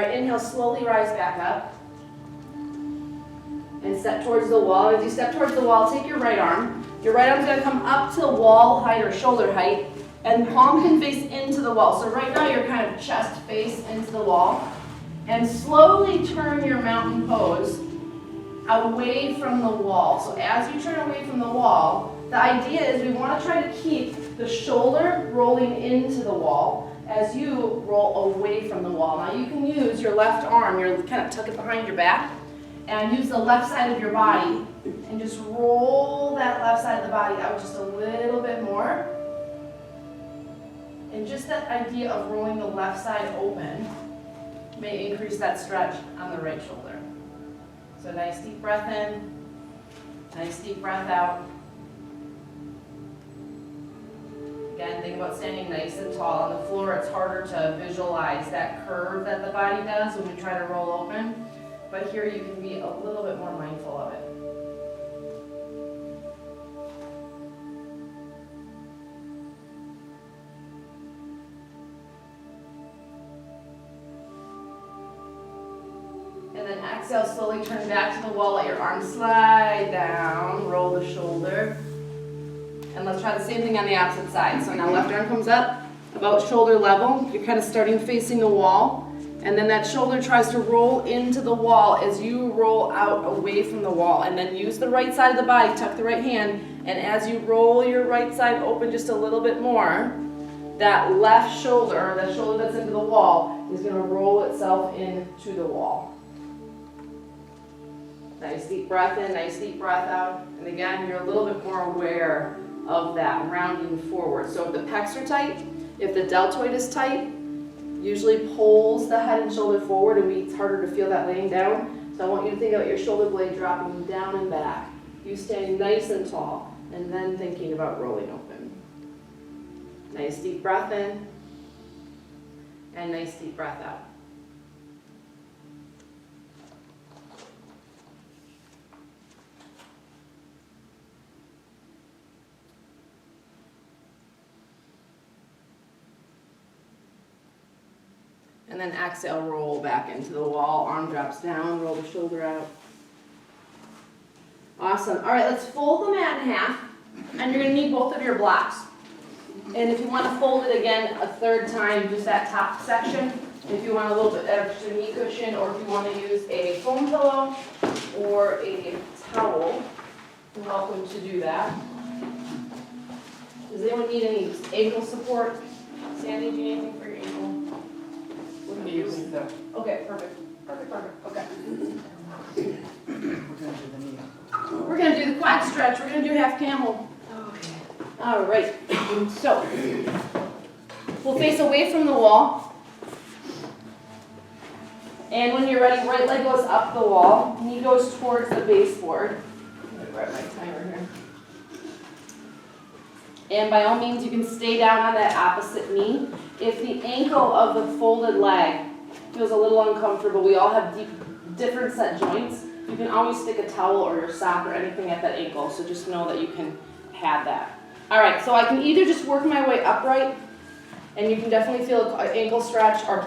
right, inhale, slowly rise back up. And step towards the wall. As you step towards the wall, take your right arm. Your right arm's gonna come up to the wall height or shoulder height, and palm can face into the wall. So right now you're kind of chest face into the wall. And slowly turn your mountain pose away from the wall. So as you turn away from the wall, the idea is we want to try to keep the shoulder rolling into the wall as you roll away from the wall. Now you can use your left arm, kind of tuck it behind your back, and use the left side of your body and just roll that left side of the body out just a little bit more. And just that idea of rolling the left side open may increase that stretch on the right shoulder. So nice deep breath in, nice deep breath out. Again, think about standing nice and tall. On the floor, it's harder to visualize that curve that the body does when we try to roll open. But here you can be a little bit more mindful of it. And then exhale, slowly turn back to the wall, let your arms slide down, roll the shoulder. And let's try the same thing on the opposite side. So now left arm comes up, about shoulder level. You're kind of starting facing the wall. And then that shoulder tries to roll into the wall as you roll out away from the wall. And then use the right side of the body, tuck the right hand, and as you roll your right side open just a little bit more, that left shoulder, that shoulder that's into the wall, is going to roll itself into the wall. Nice deep breath in, nice deep breath out. And again, you're a little bit more aware of that rounding forward. So if the pecs are tight, if the deltoid is tight, usually pulls the head and shoulder forward, and it's harder to feel that laying down. So I want you to think about your shoulder blade dropping down and back. You staying nice and tall, and then thinking about rolling open. Nice deep breath in, and nice deep breath out. And then exhale, roll back into the wall, arm drops down, roll the shoulder out. Awesome. All right, let's fold the mat in half, and you're going to need both of your blocks. And if you want to fold it again a third time, just that top section. If you want a little bit extra knee cushion, or if you want to use a foam pillow or a towel, you're welcome to do that. Does anyone need any ankle support? Sandy, do you need anything for your ankle? Okay, perfect. Okay. We're going to do the quad stretch. We're going to do half camel. Okay. All right. So, we'll face away from the wall. And when you're ready, right leg goes up the wall. Knee goes towards the baseboard. I'm going to grab my timer here. And by all means, you can stay down on that opposite knee. If the ankle of the folded leg feels a little uncomfortable, we all have different set joints. You can always stick a towel or your sock or anything at that ankle, so just know that you can have that. All right, so I can either just work my way upright, and you can definitely feel an ankle stretch, or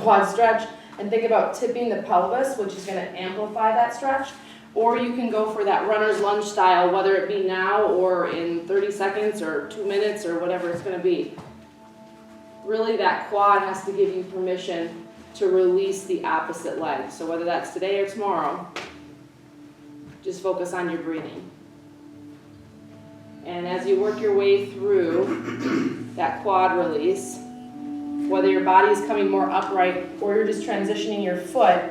quad stretch, and think about tipping the pelvis, which is going to amplify that stretch. Or you can go for that runner's lunge style, whether it be now or in 30 seconds or 2 minutes or whatever it's going to be. Really, that quad has to give you permission to release the opposite leg. So whether that's today or tomorrow, just focus on your breathing. And as you work your way through that quad release, whether your body is coming more upright or you're just transitioning your foot,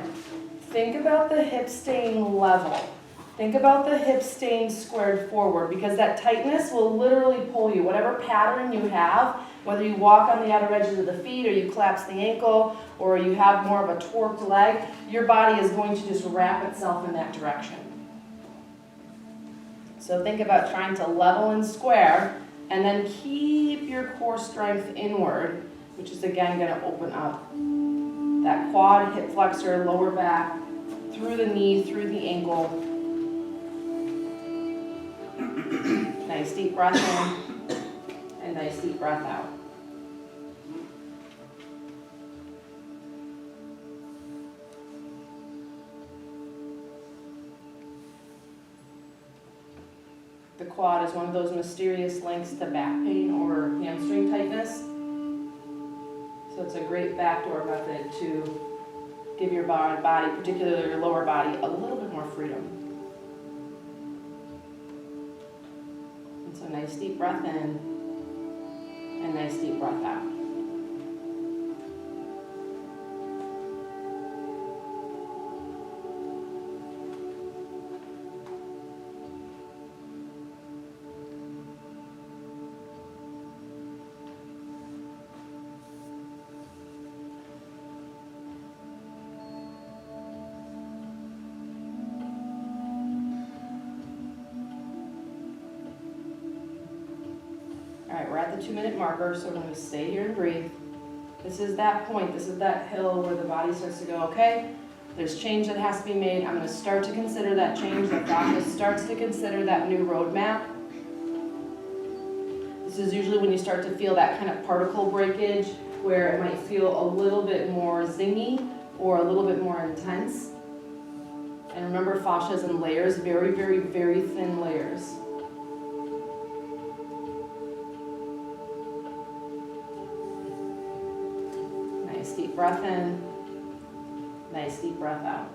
think about the hip staying level. Think about the hip staying squared forward, because that tightness will literally pull you. Whatever pattern you have, whether you walk on the outer edges of the feet or you collapse the ankle or you have more of a torqued leg, your body is going to just wrap itself in that direction. So think about trying to level and square, and then keep your core strength inward, which is again going to open up that quad, hip flexor, lower back, through the knee, through the ankle. Nice deep breath in, and nice deep breath out. The quad is one of those mysterious links to back pain or hamstring tightness. So it's a great backdoor method to give your body, particularly your lower body, a little bit more freedom. And so nice deep breath in and nice deep breath out. All right, we're at the 2-minute marker, so we're going to stay here and breathe. This is that point, this is that hill where the body starts to go, okay, there's change that has to be made. I'm going to start to consider that change. The fascia starts to consider that new roadmap. This is usually when you start to feel that kind of particle breakage where it might feel a little bit more zingy or a little bit more intense. And remember, fascia is in layers, very, very, very thin layers. Nice deep breath in, nice deep breath out.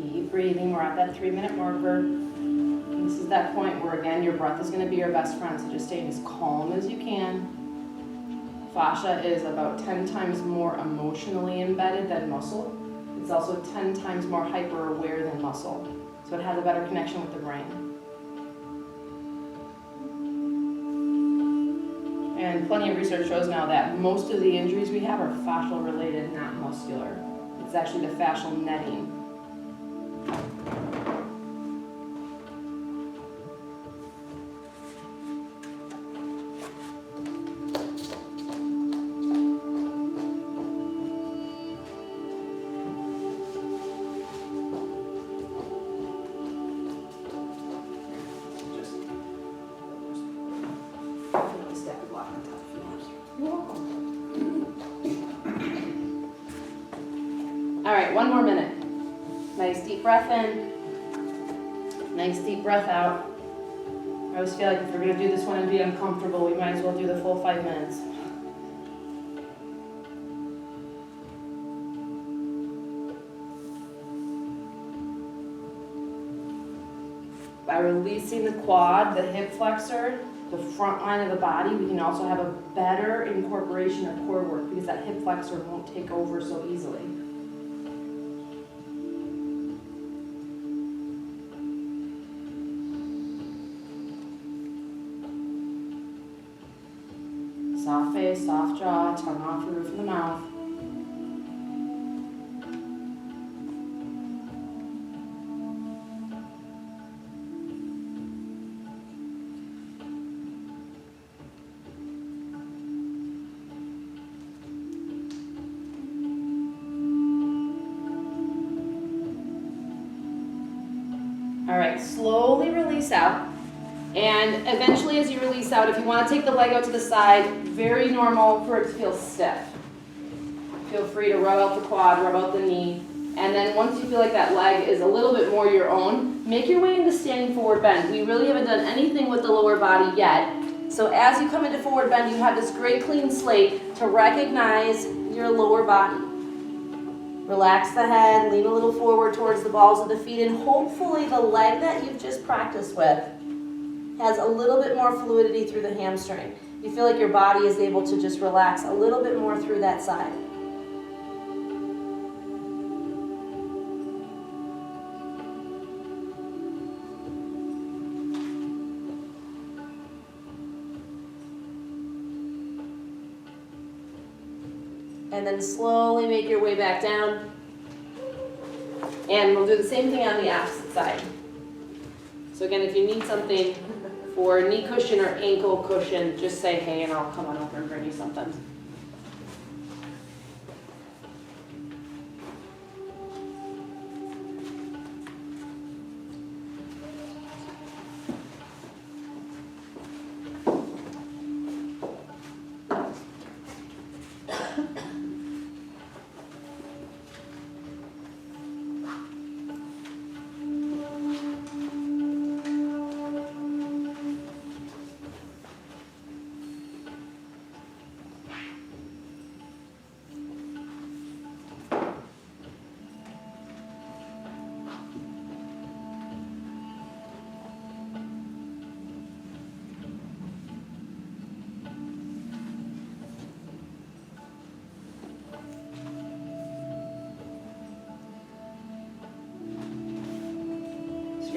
Keep breathing, we're at that 3-minute marker. This is that point where, again, your breath is going to be your best friend, so just stay as calm as you can. Fascia is about 10 times more emotionally embedded than muscle. It's also 10 times more hyper-aware than muscle, so it has a better connection with the brain. And plenty of research shows now that most of the injuries we have are fascial related, not muscular. It's actually the fascial netting. All right, 1 more minute. Nice deep breath in, nice deep breath out. I always feel like if we're going to do this one and be uncomfortable, we might as well do the full 5 minutes. By releasing the quad, the hip flexor, the front line of the body, we can also have a better incorporation of core work because that hip flexor won't take over so easily. Soft face, soft jaw, tongue off the roof of the mouth. All right, slowly release out. And eventually as you release out, if you want to take the leg out to the side, very normal for it to feel stiff. Feel free to rub out the quad, rub out the knee. And then once you feel like that leg is a little bit more your own, make your way into standing forward bend. We really haven't done anything with the lower body yet. So as you come into forward bend, you have this great clean slate to recognize your lower body. Relax the head, lean a little forward towards the balls of the feet, and hopefully the leg that you've just practiced with has a little bit more fluidity through the hamstring. You feel like your body is able to just relax a little bit more through that side. And then slowly make your way back down. And we'll do the same thing on the opposite side. So again, if you need something for knee cushion or ankle cushion, just say hey and I'll come on over and bring you something.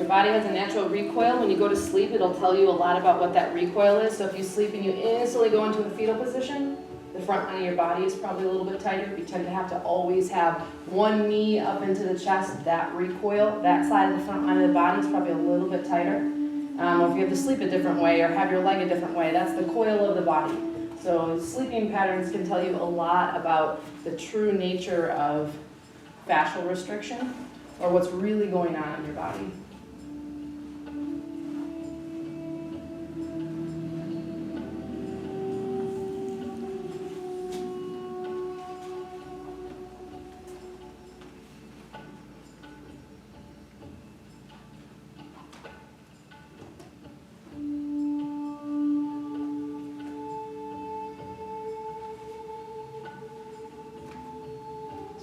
Your body has a natural recoil. When you go to sleep, it'll tell you a lot about what that recoil is. So if you sleep and you instantly go into a fetal position, the front line of your body is probably a little bit tighter. You tend to have to always have one knee up into the chest. That recoil, that side of the front line of the body is probably a little bit tighter. Or if you have to sleep a different way or have your leg a different way, that's the coil of the body. So sleeping patterns can tell you a lot about the true nature of fascial restriction or what's really going on in your body.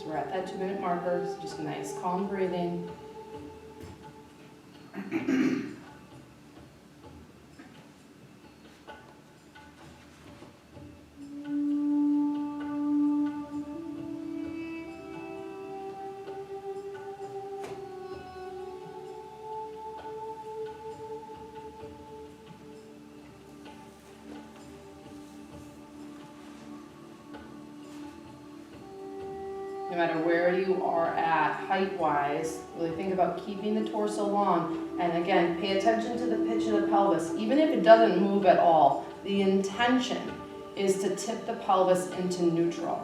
We're at that 2-minute marker, so just nice, calm breathing. No matter where you are at height-wise, really think about keeping the torso long. And again, pay attention to the pitch of the pelvis. Even if it doesn't move at all, the intention is to tip the pelvis into neutral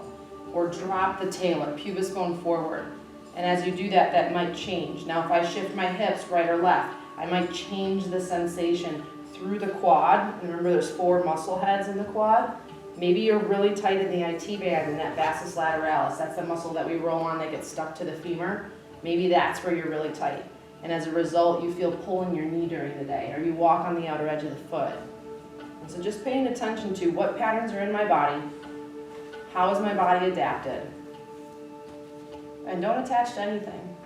or drop the tail or pubis bone forward. And as you do that, that might change. Now, if I shift my hips right or left, I might change the sensation through the quad. And remember, there's 4 muscle heads in the quad. Maybe you're really tight in the IT band and that vastus lateralis. That's the muscle that we roll on that gets stuck to the femur. Maybe that's where you're really tight. And as a result, you feel pull in your knee during the day, or you walk on the outer edge of the foot. And so just paying attention to what patterns are in my body, how is my body adapted, and don't attach to anything.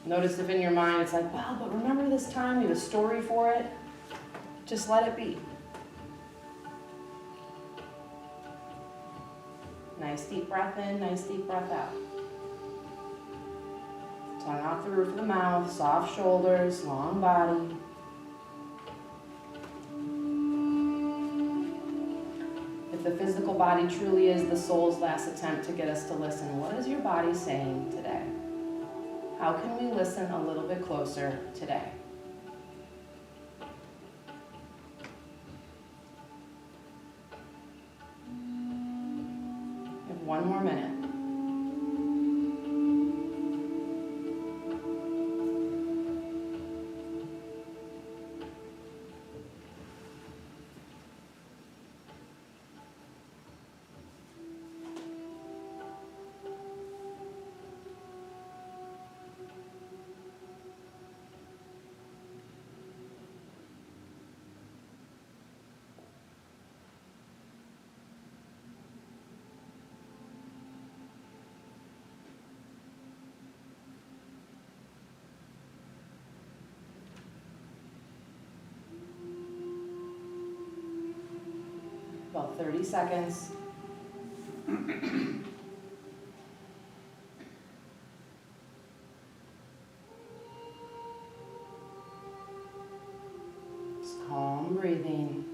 Notice if in your mind it's like, well, but remember this time, you have a story for it. Just let it be. Nice deep breath in, nice deep breath out. Tongue off the roof of the mouth, soft shoulders, long body. If the physical body truly is the soul's last attempt to get us to listen, what is your body saying today? How can we listen a little bit closer today? One more minute. About 30 seconds. Just calm breathing.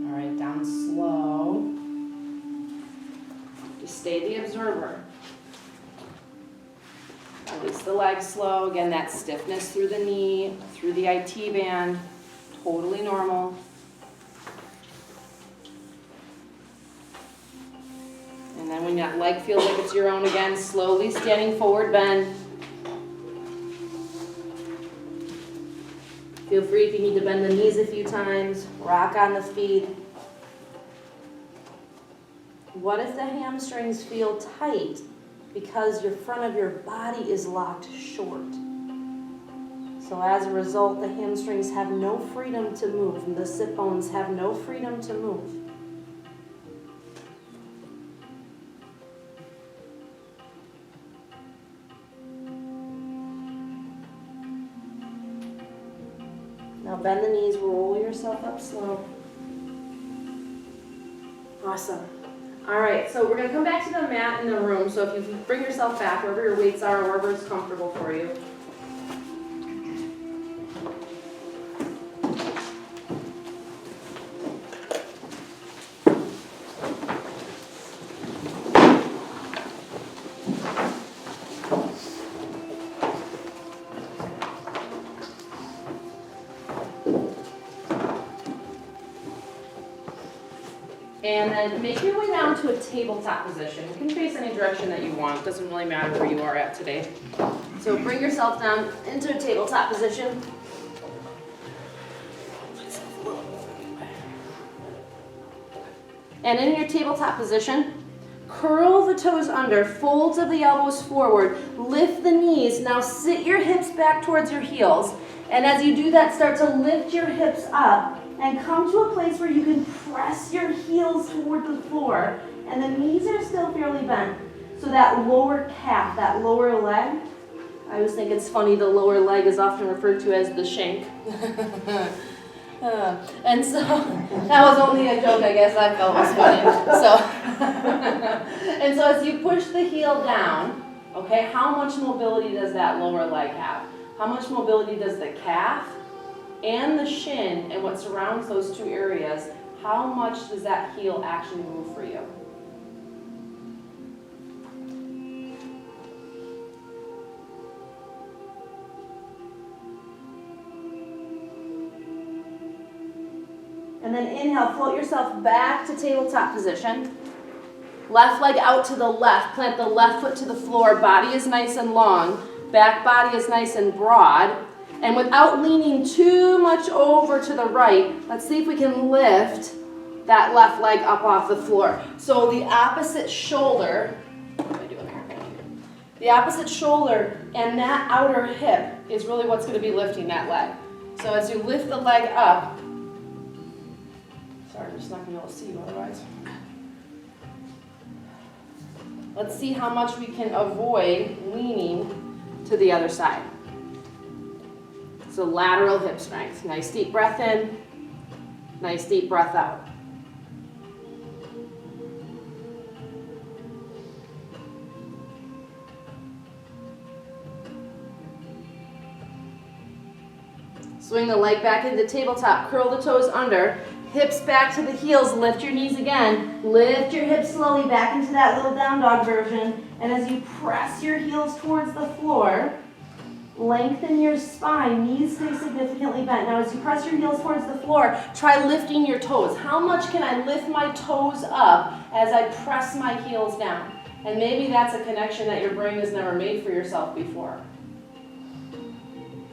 All right, down slow. Stay the observer. Release the legs slow. Again, that stiffness through the knee, through the IT band, totally normal. And then when that leg feels like it's your own again, slowly standing forward bend. Feel free if you need to bend the knees a few times, rock on the feet. What if the hamstrings feel tight because your front of your body is locked short? So as a result, the hamstrings have no freedom to move, and the sit bones have no freedom to move. Now bend the knees, roll yourself up slow. Awesome. All right, so we're gonna come back to the mat in the room. So if you bring yourself back, wherever your weights are, wherever it's comfortable for you. And then make your way down to a tabletop position. You can face any direction that you want. It doesn't really matter where you are at today. So bring yourself down into a tabletop position. And in your tabletop position, curl the toes under, folds of the elbows forward, lift the knees. Now sit your hips back towards your heels. And as you do that, start to lift your hips up and come to a place where you can press your heels toward the floor. And the knees are still fairly bent. So that lower calf, that lower leg, I always think it's funny, the lower leg is often referred to as the shank. And so, that was only a joke, I guess I felt was funny. And so as you push the heel down, okay, how much mobility does that lower leg have? How much mobility does the calf and the shin and what surrounds those two areas, how much does that heel actually move for you? And then inhale, float yourself back to tabletop position. Left leg out to the left, plant the left foot to the floor, body is nice and long, back body is nice and broad. And without leaning too much over to the right, let's see if we can lift that left leg up off the floor. So the opposite shoulder, what am I doing here? The opposite shoulder and that outer hip is really what's going to be lifting that leg. So as you lift the leg up, sorry, I'm just not going to be able to see you otherwise. Let's see how much we can avoid leaning to the other side. So lateral hip strength. Nice deep breath in, nice deep breath out. Swing the leg back into tabletop, curl the toes under, hips back to the heels, lift your knees again, lift your hips slowly back into that little down dog version, and as you press your heels towards the floor, lengthen your spine, knees stay significantly bent. Now as you press your heels towards the floor, try lifting your toes. How much can I lift my toes up as I press my heels down? And maybe that's a connection that your brain has never made for yourself before.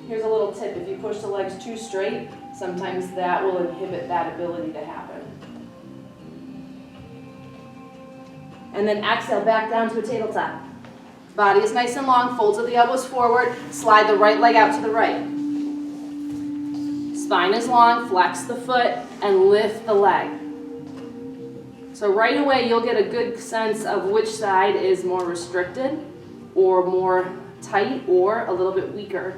Here's a little tip. If you push the legs too straight, sometimes that will inhibit that ability to happen. And then exhale back down to a tabletop. Body is nice and long, folds of the elbows forward, slide the right leg out to the right. Spine is long, flex the foot, and lift the leg. So right away you'll get a good sense of which side is more restricted, or more tight, or a little bit weaker.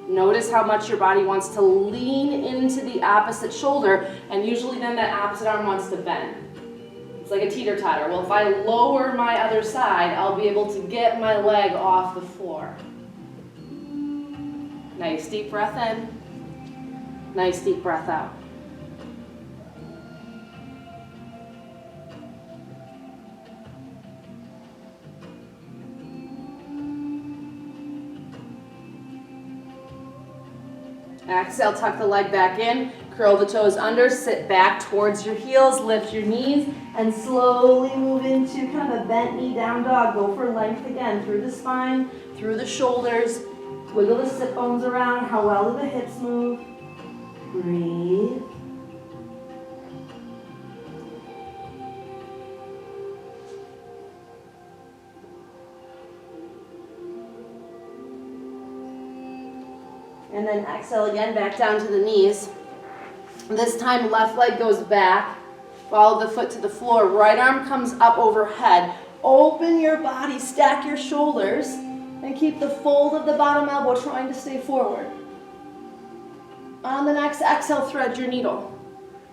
Notice how much your body wants to lean into the opposite shoulder, and usually then that opposite arm wants to bend. It's like a teeter-totter. Well, if I lower my other side, I'll be able to get my leg off the floor. Nice deep breath in. Nice deep breath out. Exhale, tuck the leg back in, curl the toes under, sit back towards your heels, lift your knees, and slowly move into kind of a bent knee down dog. Go for length again, through the spine, through the shoulders. Wiggle the sit bones around. How well do the hips move? Breathe. And then exhale again, back down to the knees. This time left leg goes back. Follow the foot to the floor. Right arm comes up overhead. Open your body, stack your shoulders, and keep the fold of the bottom elbow trying to stay forward. On the next exhale, thread your needle.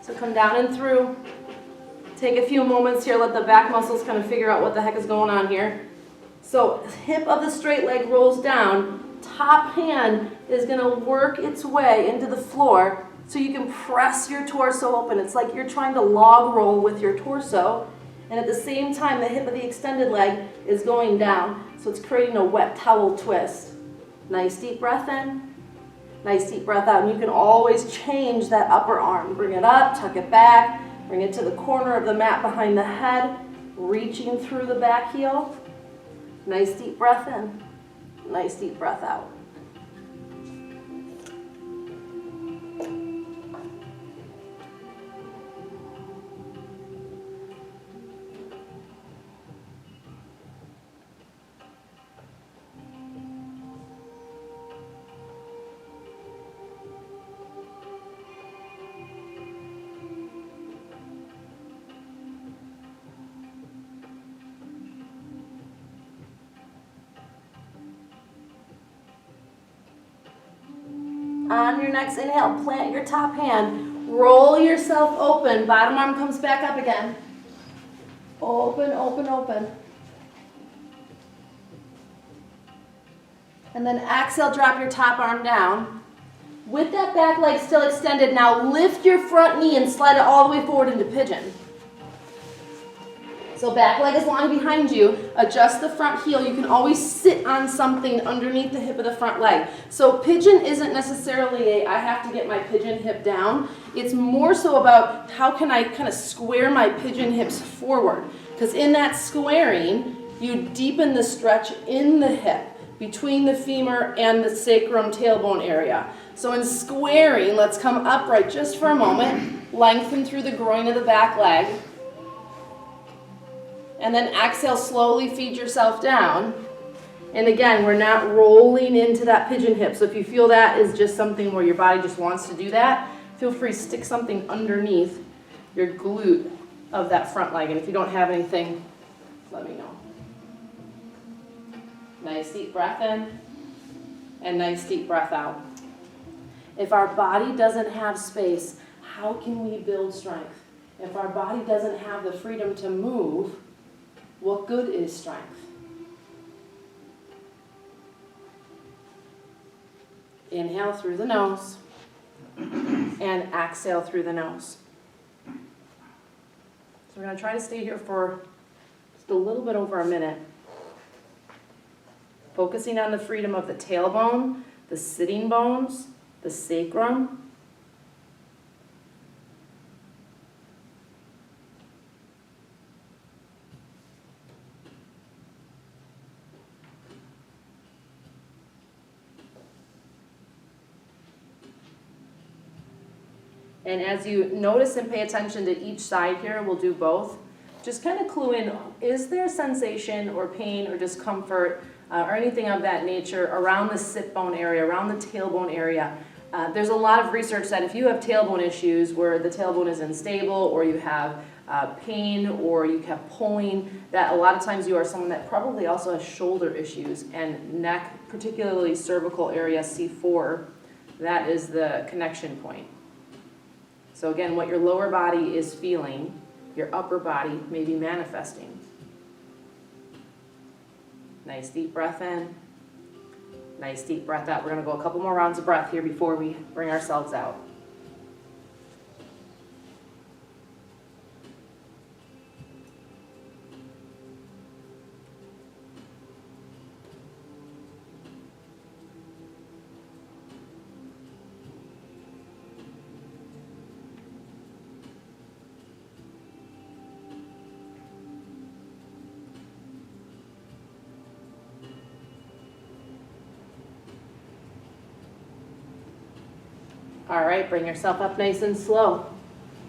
So come down and through. Take a few moments here, let the back muscles kind of figure out what the heck is going on here. So hip of the straight leg rolls down, top hand is going to work its way into the floor so you can press your torso open. It's like you're trying to log roll with your torso, and at the same time the hip of the extended leg is going down, so it's creating a wet towel twist. Nice deep breath in, nice deep breath out, and you can always change that upper arm. Bring it up, tuck it back, bring it to the corner of the mat behind the head, reaching through the back heel. Nice deep breath in, nice deep breath out. On your next inhale, plant your top hand, roll yourself open, bottom arm comes back up again. Open, open, open. And then exhale, drop your top arm down. With that back leg still extended, now lift your front knee and slide it all the way forward into pigeon. So back leg is long behind you, adjust the front heel. You can always sit on something underneath the hip of the front leg. So pigeon isn't necessarily I have to get my pigeon hip down. It's more so about how can I kind of square my pigeon hips forward. Because in that squaring, you deepen the stretch in the hip between the femur and the sacrum tailbone area. So in squaring, let's come upright just for a moment, lengthen through the groin of the back leg. And then exhale, slowly feed yourself down. And again, we're not rolling into that pigeon hip. So if you feel that is just something where your body just wants to do that, feel free to stick something underneath your glute of that front leg. And if you don't have anything, let me know. Nice deep breath in and nice deep breath out. If our body doesn't have space, how can we build strength? If our body doesn't have the freedom to move, what good is strength? Inhale through the nose and exhale through the nose. So we're going to try to stay here for just a little bit over a minute. Focusing on the freedom of the tailbone, the sitting bones, the sacrum. And as you notice and pay attention to each side here, we'll do both. Just kind of clue in, is there sensation or pain or discomfort or anything of that nature around the sit bone area, around the tailbone area? There's a lot of research that if you have tailbone issues where the tailbone is unstable or you have pain or you have pulling, that a lot of times you are someone that probably also has shoulder issues and neck, particularly cervical area C4, that is the connection point. So again, what your lower body is feeling, your upper body may be manifesting. Nice deep breath in, nice deep breath out. We're going to go a couple more rounds of breath here before we bring ourselves out. All right, bring yourself up nice and slow.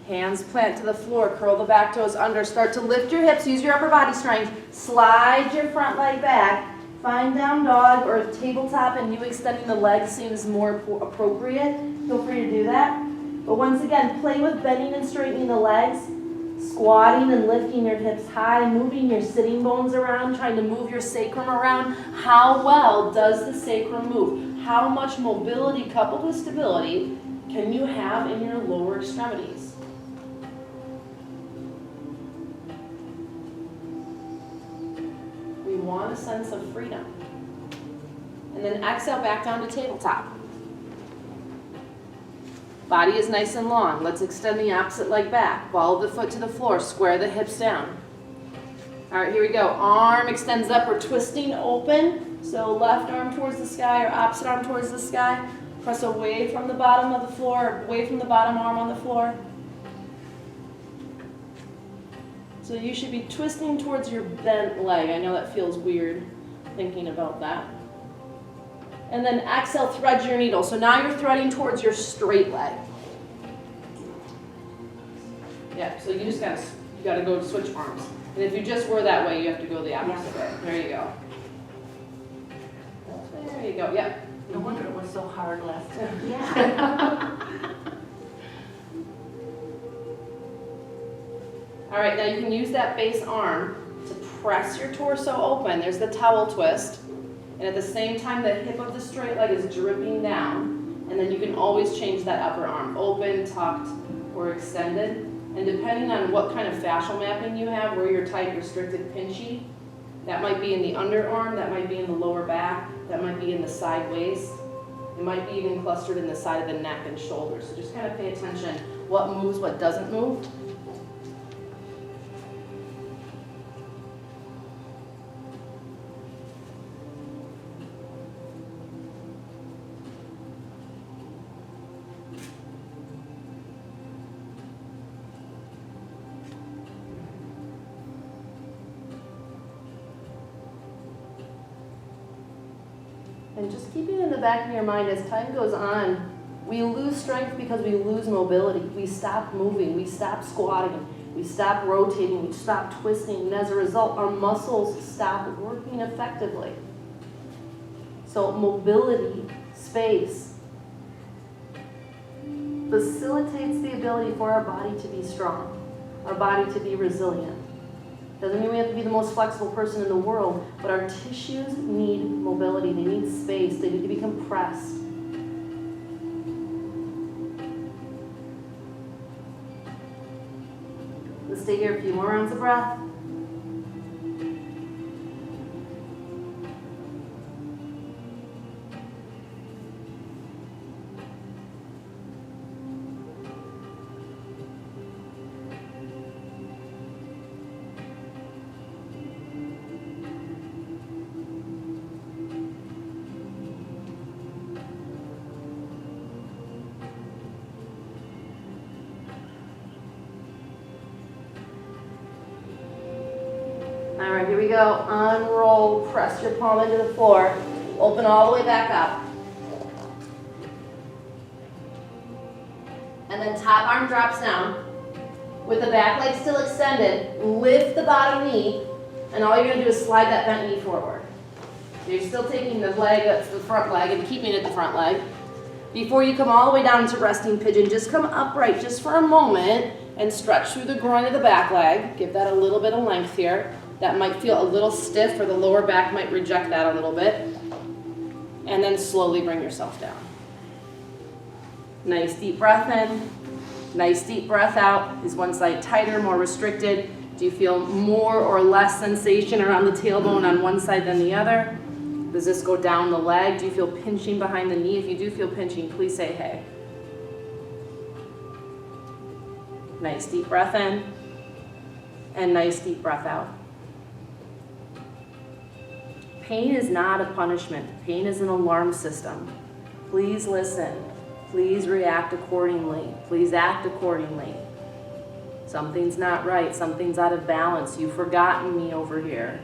Hands plant to the floor, curl the back toes under, start to lift your hips, use your upper body strength, slide your front leg back, find down dog or tabletop and you extending the legs seems more appropriate. Feel free to do that. But once again, play with bending and straightening the legs, squatting and lifting your hips high, moving your sitting bones around, trying to move your sacrum around. How well does the sacrum move? How much mobility coupled with stability can you have in your lower extremities? We want a sense of freedom. And then exhale back down to tabletop. Body is nice and long. Let's extend the opposite leg back. Ball the foot to the floor. Square the hips down. All right, here we go. Arm extends up. We're twisting open. So left arm towards the sky or opposite arm towards the sky. Press away from the bottom of the floor, away from the bottom arm on the floor. So you should be twisting towards your bent leg. I know that feels weird thinking about that. And then exhale, thread your needle. So now you're threading towards your straight leg. Yeah, so you just gotta go switch arms. And if you just were that way, you have to go the opposite way. There you go. There you go, yep. No wonder it was so hard last time. Yeah. All right, now you can use that base arm to press your torso open. There's the towel twist. And at the same time, the hip of the straight leg is dripping down. And then you can always change that upper arm, open, tucked, or extended. And depending on what kind of fascial mapping you have, where you're tight, restricted, pinchy, that might be in the underarm, that might be in the lower back, that might be in the side waist. It might be even clustered in the side of the neck and shoulders. So just kind of pay attention what moves, what doesn't move. And just keep it in the back of your mind as time goes on, we lose strength because we lose mobility. We stop moving, we stop squatting, we stop rotating, we stop twisting, and as a result, our muscles stop working effectively. So mobility, space, facilitates the ability for our body to be strong, our body to be resilient. Doesn't mean we have to be the most flexible person in the world, but our tissues need mobility, they need space, they need to be compressed. Let's stay here a few more rounds of breath. All right, here we go. Unroll, press your palm into the floor. Open all the way back up. And then top arm drops down. With the back leg still extended, lift the bottom knee, and all you're gonna do is slide that bent knee forward. So you're still taking the leg, that's the front leg, and keeping it the front leg. Before you come all the way down into resting pigeon, just come upright just for a moment and stretch through the groin of the back leg. Give that a little bit of length here. That might feel a little stiff, or the lower back might reject that a little bit. And then slowly bring yourself down. Nice deep breath in, nice deep breath out. Is one side tighter, more restricted? Do you feel more or less sensation around the tailbone on one side than the other? Does this go down the leg? Do you feel pinching behind the knee? If you do feel pinching, please say hey. Nice deep breath in, and nice deep breath out. Pain is not a punishment. Pain is an alarm system. Please listen. Please react accordingly. Please act accordingly. Something's not right. Something's out of balance. You've forgotten me over here.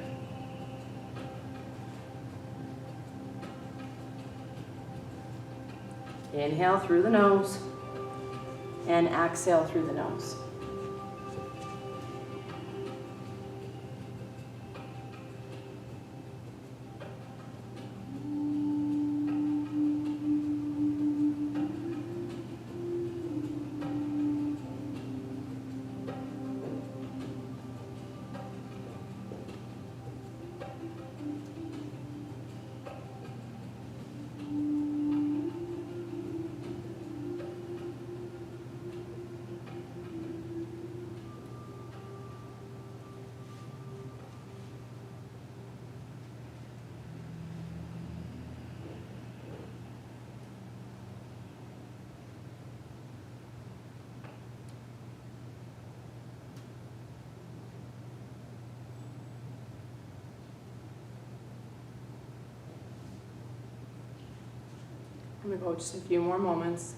Inhale through the nose and exhale through the nose. gonna go just a few more moments,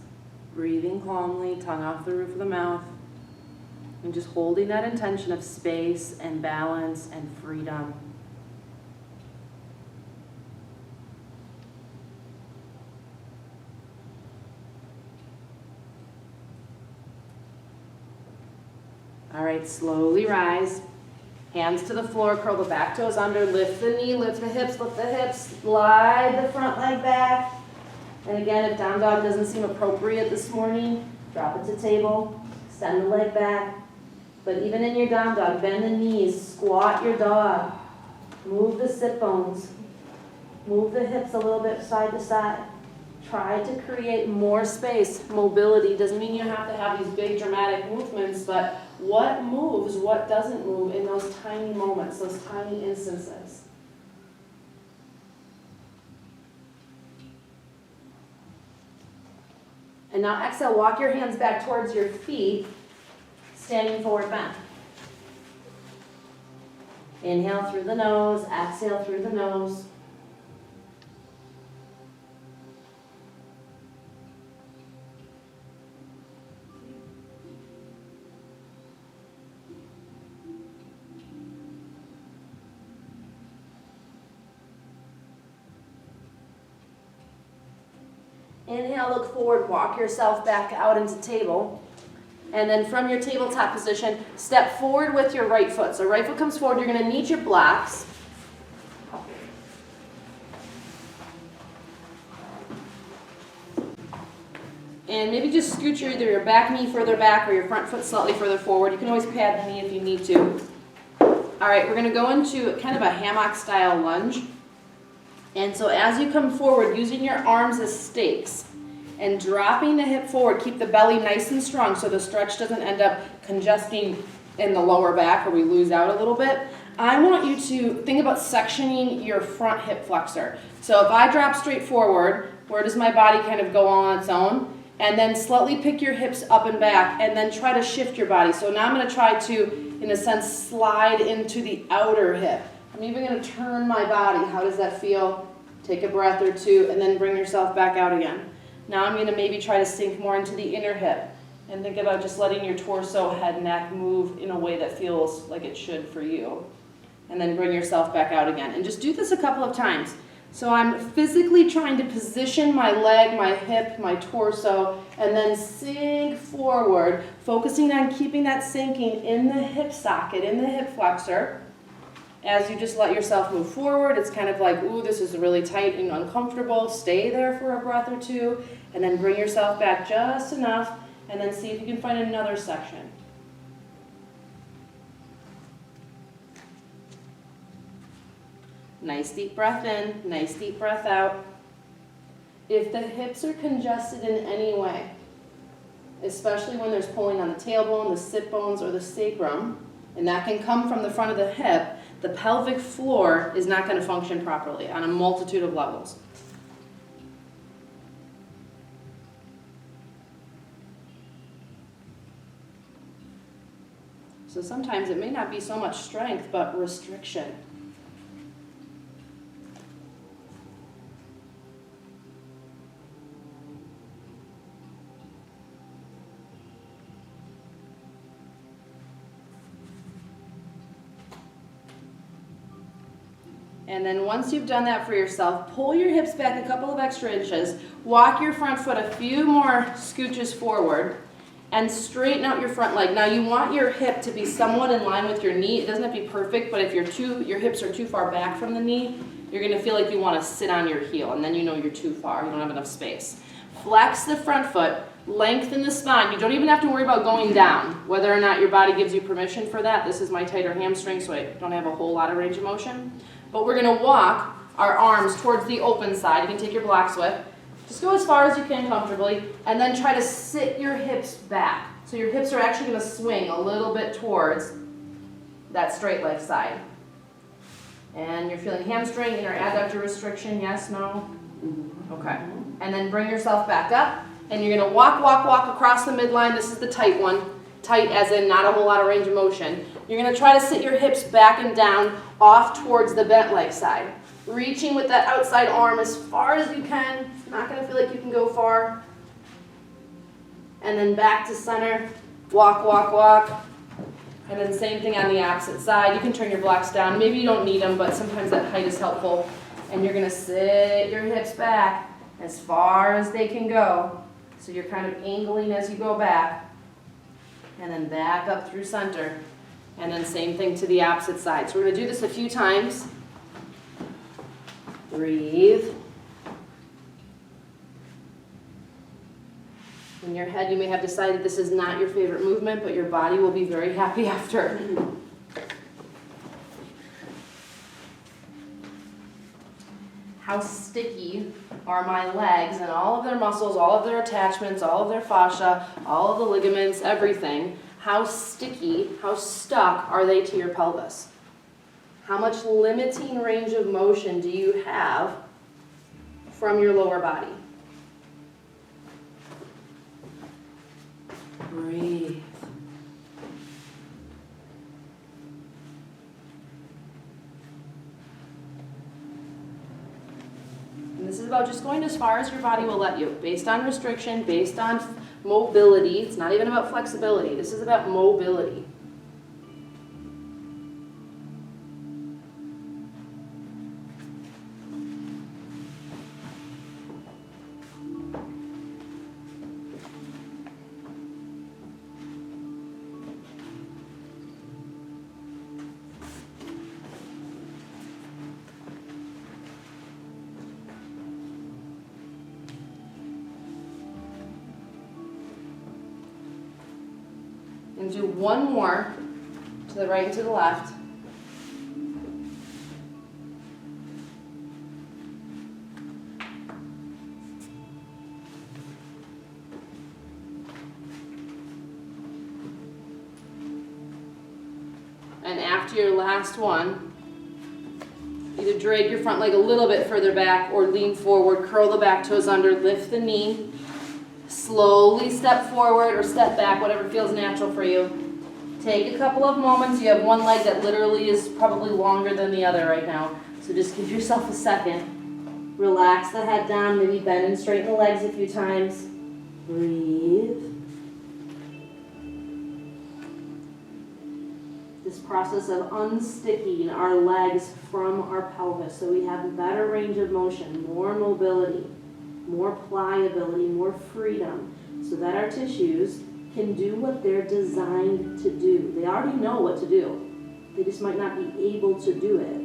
breathing calmly, tongue off the roof of the mouth, and just holding that intention of space and balance and freedom. All right, slowly rise. Hands to the floor, curl the back toes under, lift the knee, lift the hips, slide the front leg back. And again, if down dog doesn't seem appropriate this morning, drop it to table, extend the leg back. But even in your down dog, bend the knees, squat your dog, move the sit bones, move the hips a little bit side to side. Try to create more space. Mobility doesn't mean you have to have these big dramatic movements, but what moves, what doesn't move in those tiny moments, those tiny instances. And now exhale, walk your hands back towards your feet, standing forward bend. Inhale through the nose, exhale through the nose. Inhale, look forward, walk yourself back out into table. And then from your tabletop position, step forward with your right foot. So right foot comes forward, you're going to knee your blocks. And maybe just scoot either your back knee further back or your front foot slightly further forward. You can always pad the knee if you need to. All right, we're going to go into kind of a hammock style lunge. And so as you come forward, using your arms as stakes and dropping the hip forward, keep the belly nice and strong so the stretch doesn't end up congesting in the lower back or we lose out a little bit. I want you to think about sectioning your front hip flexor. So if I drop straight forward, where does my body kind of go on its own? And then slightly pick your hips up and back and then try to shift your body. So now I'm going to try to, in a sense, slide into the outer hip. I'm even going to turn my body. How does that feel? Take a breath or two and then bring yourself back out again. Now I'm going to maybe try to sink more into the inner hip and think about just letting your torso, head, neck move in a way that feels like it should for you. And then bring yourself back out again. And just do this a couple of times. So I'm physically trying to position my leg, my hip, my torso, and then sink forward, focusing on keeping that sinking in the hip socket, in the hip flexor. As you just let yourself move forward, it's kind of like, ooh, this is really tight and uncomfortable. Stay there for a breath or two, and then bring yourself back just enough, and then see if you can find another section. Nice deep breath in, nice deep breath out. If the hips are congested in any way, especially when there's pulling on the tailbone, the sit bones, or the sacrum, and that can come from the front of the hip, the pelvic floor is not going to function properly on a multitude of levels. So sometimes it may not be so much strength, but restriction. And then once you've done that for yourself, pull your hips back a couple of extra inches, walk your front foot a few more scooches forward, and straighten out your front leg. Now you want your hip to be somewhat in line with your knee. It doesn't have to be perfect, but if your hips are too far back from the knee, you're going to feel like you want to sit on your heel, and then you know you're too far. You don't have enough space. Flex the front foot, lengthen the spine. You don't even have to worry about going down, whether or not your body gives you permission for that. This is my tighter hamstring, so I don't have a whole lot of range of motion. But we're going to walk our arms towards the open side. You can take your blocks with. Just go as far as you can comfortably, and then try to sit your hips back. So your hips are actually going to swing a little bit towards that straight leg side. And you're feeling hamstring, inner adductor restriction, yes, no? Okay. And then bring yourself back up, and you're going to walk across the midline. This is the tight one. Tight as in not a whole lot of range of motion. You're going to try to sit your hips back and down off towards the bent leg side. Reaching with that outside arm as far as you can. Not going to feel like you can go far. And then back to center. Walk, walk, walk. And then same thing on the opposite side. You can turn your blocks down. Maybe you don't need them, but sometimes that height is helpful. And you're going to sit your hips back as far as they can go. So you're kind of angling as you go back. And then back up through center. And then same thing to the opposite side. So we're going to do this a few times. Breathe. In your head, you may have decided this is not your favorite movement, but your body will be very happy after. How sticky are my legs and all of their muscles, all of their attachments, all of their fascia, all of the ligaments, everything? How sticky, how stuck are they to your pelvis? How much limiting range of motion do you have from your lower body? Breathe. And this is about just going as far as your body will let you, based on restriction, based on mobility. It's not even about flexibility. This is about mobility. And do one more to the right and to the left. And after your last one, either drag your front leg a little bit further back or lean forward, curl the back toes under, lift the knee. Slowly step forward or step back, whatever feels natural for you. Take a couple of moments. You have one leg that literally is probably longer than the other right now. So just give yourself a second. Relax the head down, maybe bend and straighten the legs a few times. Breathe. This process of unsticking our legs from our pelvis so we have a better range of motion, more mobility, more pliability, more freedom, so that our tissues can do what they're designed to do. They already know what to do. They just might not be able to do it.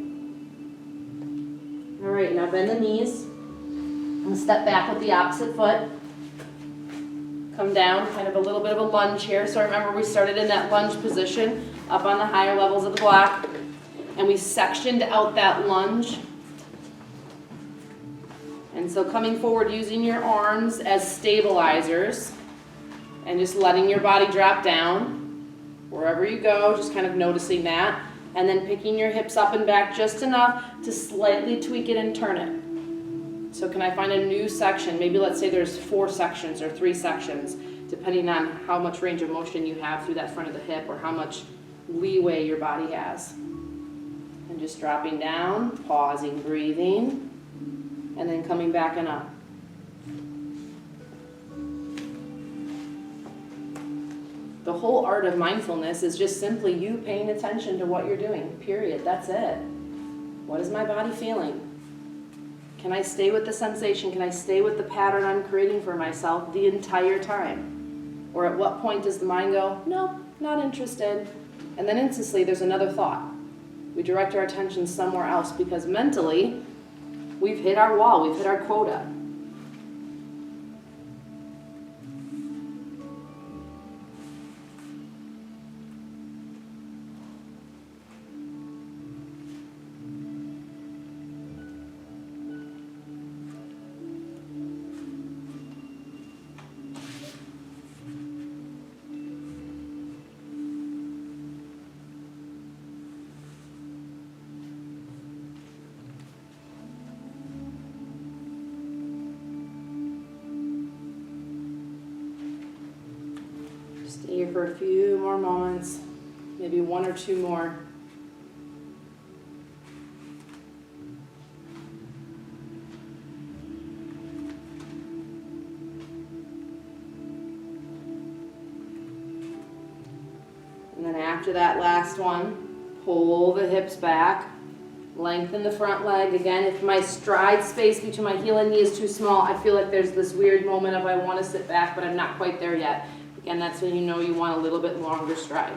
All right, now bend the knees and step back with the opposite foot. Come down, kind of a little bit of a lunge here. So remember, we started in that lunge position up on the higher levels of the block, and we sectioned out that lunge. And so coming forward, using your arms as stabilizers and just letting your body drop down wherever you go, just kind of noticing that. And then picking your hips up and back just enough to slightly tweak it and turn it. So can I find a new section? Maybe let's say there's 4 sections or 3 sections, depending on how much range of motion you have through that front of the hip or how much leeway your body has. And just dropping down, pausing, breathing. And then coming back and up. The whole art of mindfulness is just simply you paying attention to what you're doing, period. That's it. What is my body feeling? Can I stay with the sensation? Can I stay with the pattern I'm creating for myself the entire time? Or at what point does the mind go, nope, not interested? And then instantly there's another thought. We direct our attention somewhere else because mentally, we've hit our wall, we've hit our quota. Stay here for a few more moments. Maybe one or two more. And then after that last one, pull the hips back, lengthen the front leg. Again, if my stride space between my heel and knee is too small, I feel like there's this weird moment of I want to sit back, but I'm not quite there yet. Again, that's when you know you want a little bit longer stride.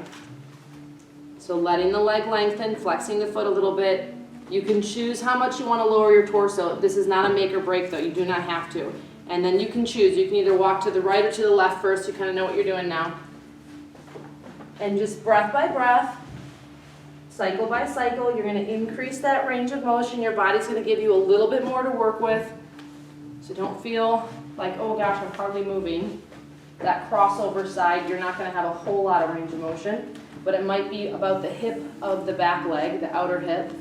So letting the leg lengthen, flexing the foot a little bit. You can choose how much you want to lower your torso. This is not a make or break though, you do not have to. And then you can choose, you can either walk to the right or to the left first, you kind of know what you're doing now. And just breath by breath, cycle by cycle, you're going to increase that range of motion. Your body's going to give you a little bit more to work with. So don't feel like, oh gosh, I'm hardly moving. That crossover side, you're not going to have a whole lot of range of motion, but it might be about the hip of the back leg, the outer hip,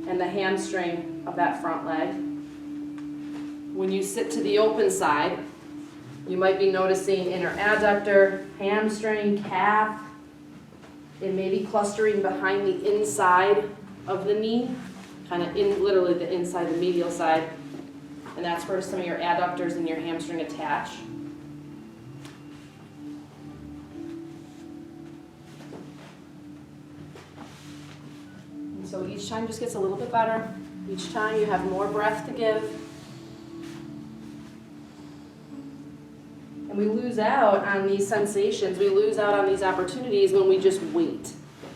and the hamstring of that front leg. When you sit to the open side, you might be noticing inner adductor, hamstring, calf. It may be clustering behind the inside of the knee, kind of in literally the inside, the medial side. And that's where some of your adductors and your hamstring attach. And so each time just gets a little bit better. Each time you have more breath to give. And we lose out on these sensations, we lose out on these opportunities when we just wait.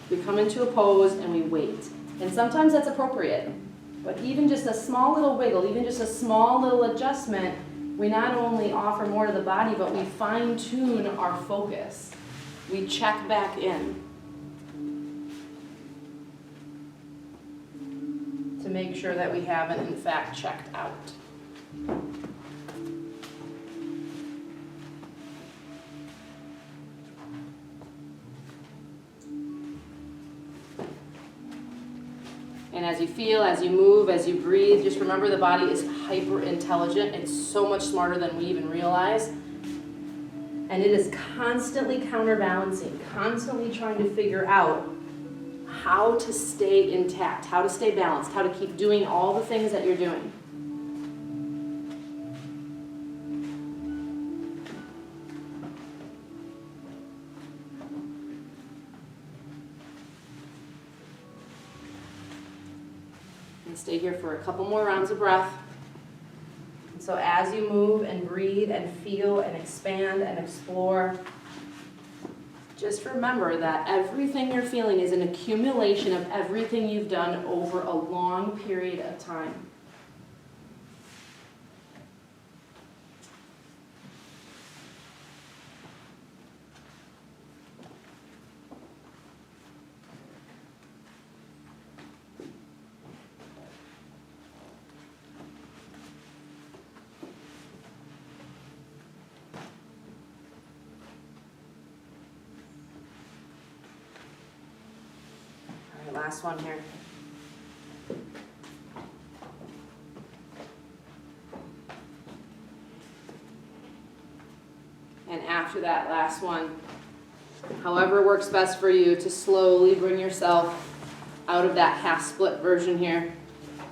We come into a pose and we wait. And sometimes that's appropriate. But even just a small little wiggle, even just a small little adjustment, we not only offer more to the body, but we fine-tune our focus. We check back in to make sure that we haven't, in fact, checked out. And as you feel, as you move, as you breathe, just remember the body is hyper intelligent. It's so much smarter than we even realize. And it is constantly counterbalancing, constantly trying to figure out how to stay intact, how to stay balanced, how to keep doing all the things that you're doing. Stay here for a couple more rounds of breath. And so as you move and breathe and feel and expand and explore, just remember that everything you're feeling is an accumulation of everything you've done over a long period of time. Last one here. And after that last one, however works best for you, to slowly bring yourself out of that half split version here,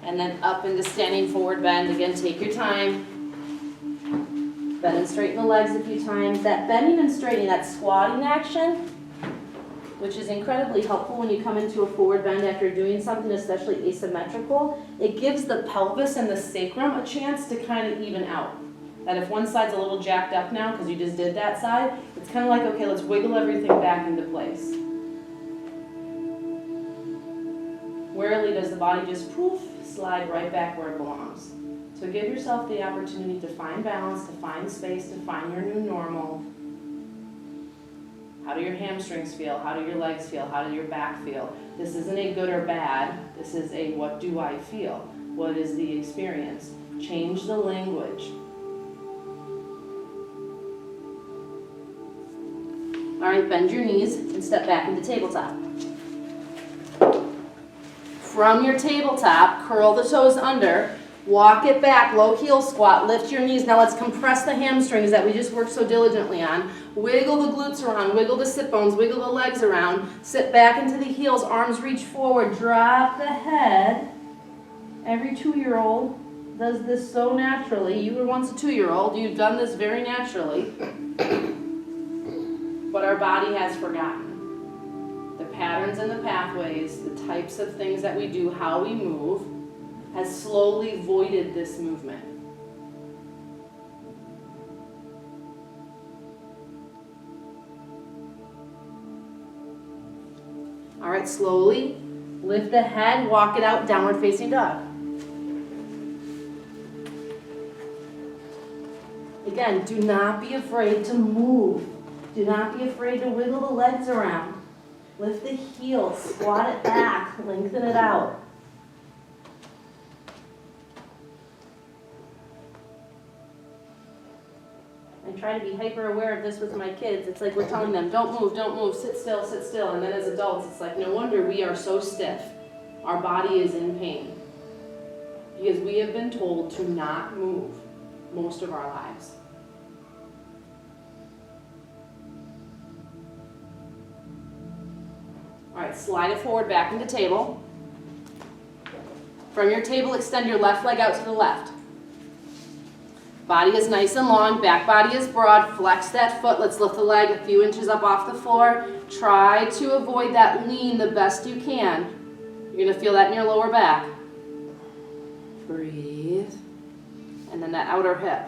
and then up into standing forward bend. Again, take your time. Bend and straighten the legs a few times. That bending and straightening, that squatting action, which is incredibly helpful when you come into a forward bend after doing something especially asymmetrical. It gives the pelvis and the sacrum a chance to kind of even out. That if one side's a little jacked up now because you just did that side, it's kind of like, okay, let's wiggle everything back into place. Rarely does the body just poof, slide right back where it belongs. So give yourself the opportunity to find balance, to find space, to find your new normal. How do your hamstrings feel? How do your legs feel? How do your back feel? This isn't a good or bad. This is a what do I feel? What is the experience? Change the language. All right, bend your knees and step back into tabletop. From your tabletop, curl the toes under Walk it back, low heel squat, lift your knees. Now let's compress the hamstrings that we just worked so diligently on. Wiggle the glutes around, wiggle the sit bones, wiggle the legs around. Sit back into the heels, arms reach forward, drop the head. Every 2-year-old does this so naturally. You were once a 2-year-old, you've done this very naturally. But our body has forgotten. The patterns and the pathways, the types of things that we do, how we move, has slowly voided this movement. All right, slowly lift the head, walk it out, downward facing dog. Again, do not be afraid to move. Do not be afraid to wiggle the legs around. Lift the heels, squat it back, lengthen it out. I try to be hyper aware of this with my kids. It's like we're telling them, don't move, sit still. And then as adults, it's like, no wonder we are so stiff. Our body is in pain. Because we have been told to not move most of our lives. All right, slide it forward back into table. From your table, extend your left leg out to the left. Body is nice and long, back body is broad. Flex that foot. Let's lift the leg a few inches up off the floor. Try to avoid that lean the best you can. You're going to feel that in your lower back. Breathe. And then that outer hip.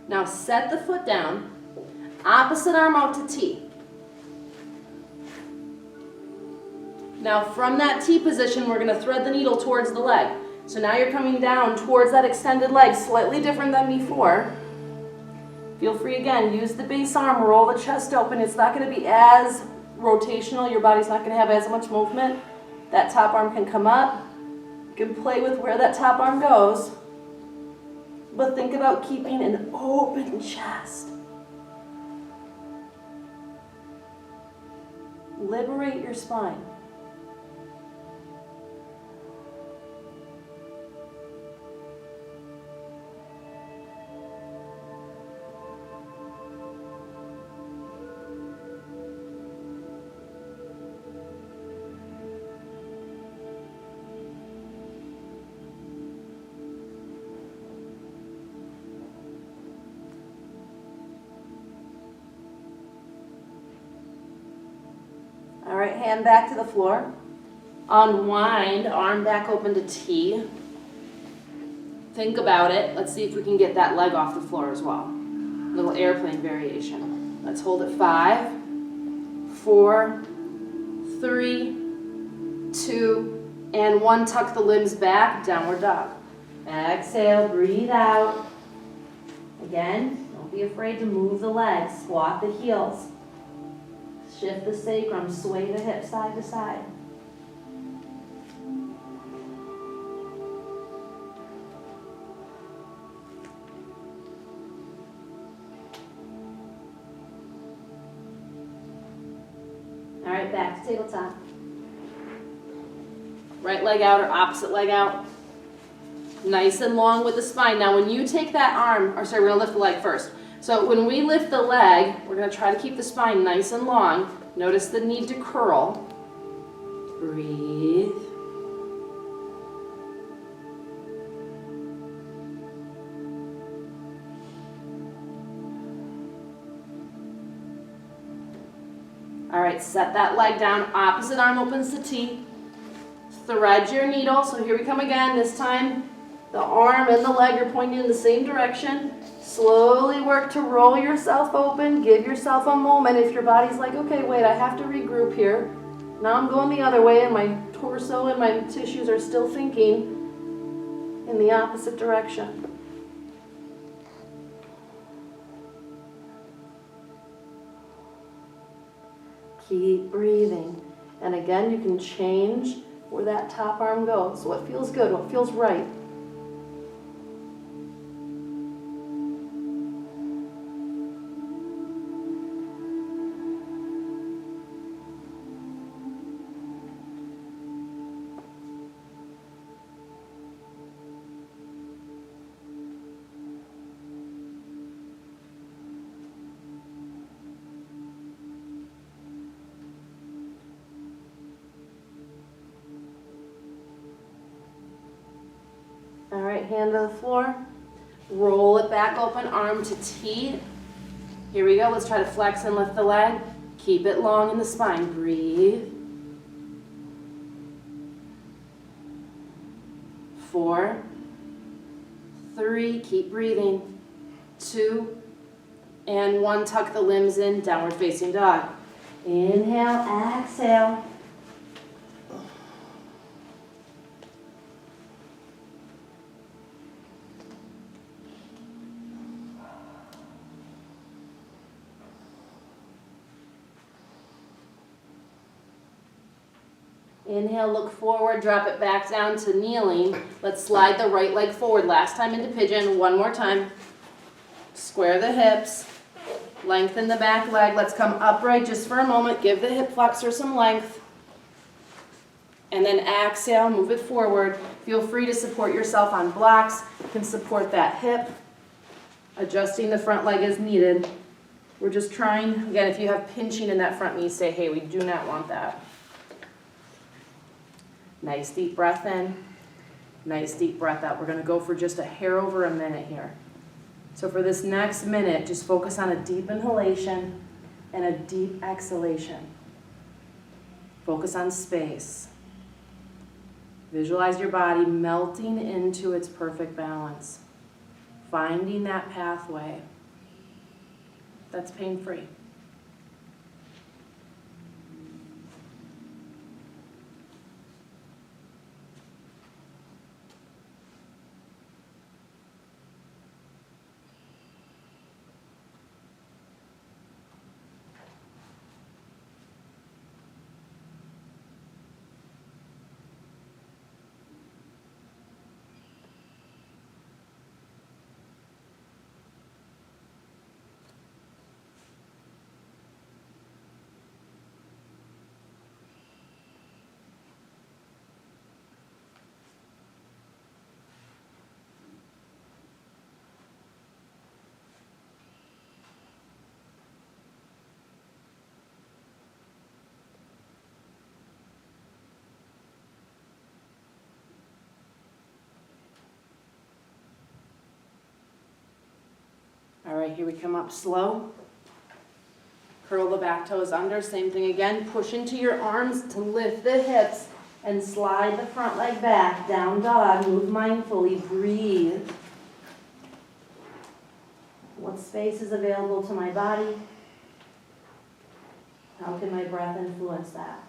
Now set the foot down. Opposite arm out to T. Now from that T position, we're going to thread the needle towards the leg. So now you're coming down towards that extended leg, slightly different than before. Feel free again, use the base arm, roll the chest open. It's not going to be as rotational. Your body's not going to have as much movement. That top arm can come up. You can play with where that top arm goes. But think about keeping an open chest. Liberate your spine. All right, hand back to the floor. Unwind, arm back open to T. Think about it. Let's see if we can get that leg off the floor as well. Little airplane variation. Let's hold it 5, 4, 3, 2, and 1. Tuck the limbs back, downward dog. Exhale, breathe out. Again, don't be afraid to move the legs. Squat the heels. Shift the sacrum, sway the hips side to side. All right, back to tabletop. Right leg out or opposite leg out. Nice and long with the spine. Now when you take that arm, or sorry, we're gonna lift the leg first. So when we lift the leg, we're going to try to keep the spine nice and long. Notice the need to curl. Breathe. All right, set that leg down. Opposite arm opens to T. Thread your needle. So here we come again. This time the arm and the leg are pointing in the same direction. Slowly work to roll yourself open. Give yourself a moment. If your body's like, okay, wait, I have to regroup here. Now I'm going the other way and my torso and my tissues are still thinking in the opposite direction. Keep breathing. And again, you can change where that top arm goes. What feels good, what feels right. hand to the floor. Roll it back open, arm to T. Here we go. Let's try to flex and lift the leg. Keep it long in the spine. Breathe. 4, 3, keep breathing. 2, and 1, tuck the limbs in, downward facing dog. Inhale, exhale. Inhale, look forward, drop it back down to kneeling. Let's slide the right leg forward. Last time into pigeon, one more time. Square the hips, lengthen the back leg. Let's come upright just for a moment. Give the hip flexor some length. And then exhale, move it forward. Feel free to support yourself on blocks. You can support that hip, adjusting the front leg as needed. We're just trying, again, if you have pinching in that front knee, say, hey, we do not want that. Nice deep breath in, nice deep breath out. We're going to go for just a hair over a minute here. So for this next minute, just focus on a deep inhalation and a deep exhalation. Focus on space. Visualize your body melting into its perfect balance, finding that pathway that's pain-free. All right, here we come up slow. Curl the back toes under, same thing again. Push into your arms to lift the hips and slide the front leg back. Down dog, move mindfully, breathe. What space is available to my body? How can my breath influence that?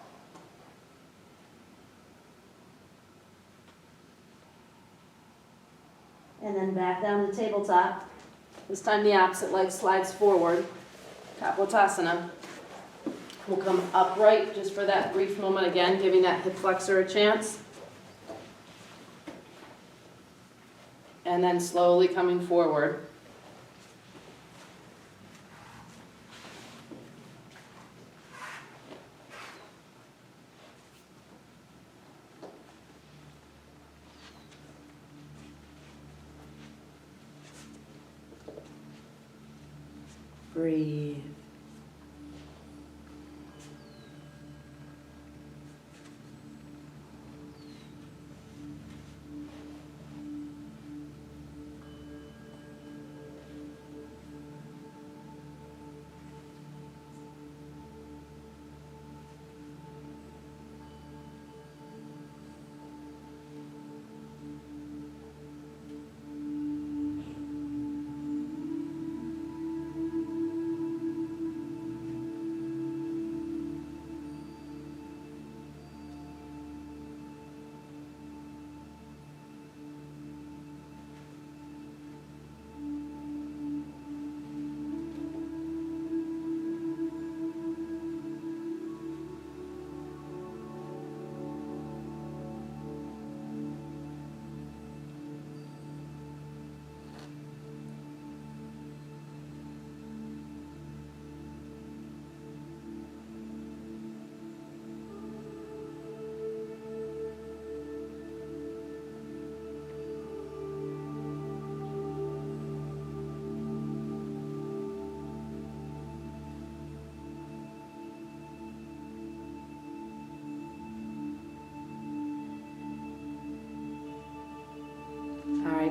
And then back down to tabletop. This time the opposite leg slides forward, Kapotasana. We'll come upright just for that brief moment again, giving that hip flexor a chance. And then slowly coming forward. Breathe.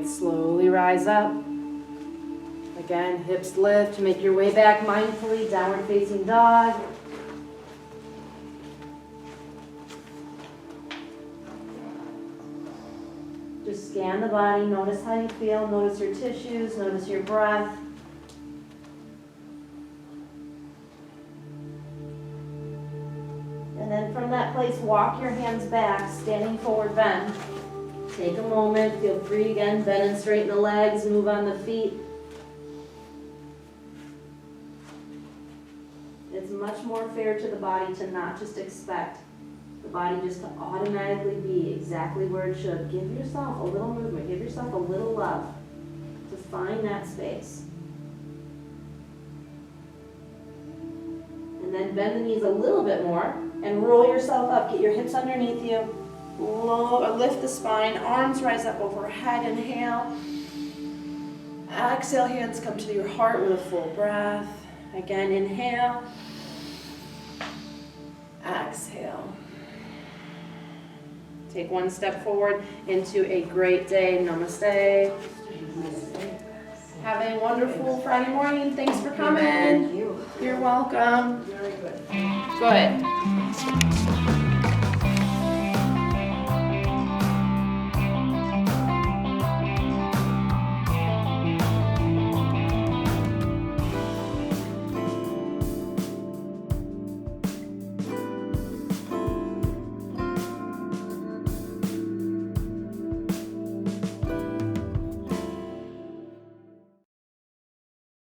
Good, slowly rise up. Again, hips lift, make your way back mindfully, downward facing dog. Just scan the body, notice how you feel, notice your tissues, notice your breath. And then from that place, walk your hands back, standing forward bend. Take a moment, feel free again, bend and straighten the legs, move on the feet. It's much more fair to the body to not just expect the body just to automatically be exactly where it should. Give yourself a little movement, give yourself a little love to find that space. And then bend the knees a little bit more and roll yourself up. Get your hips underneath you. Lift the spine, arms rise up overhead, inhale. Exhale, hands come to your heart with a full breath. Again, inhale. Exhale. Take one step forward into a great day. Namaste. Have a wonderful Friday morning. Thanks for coming. Thank you. You're welcome. Very good. Good.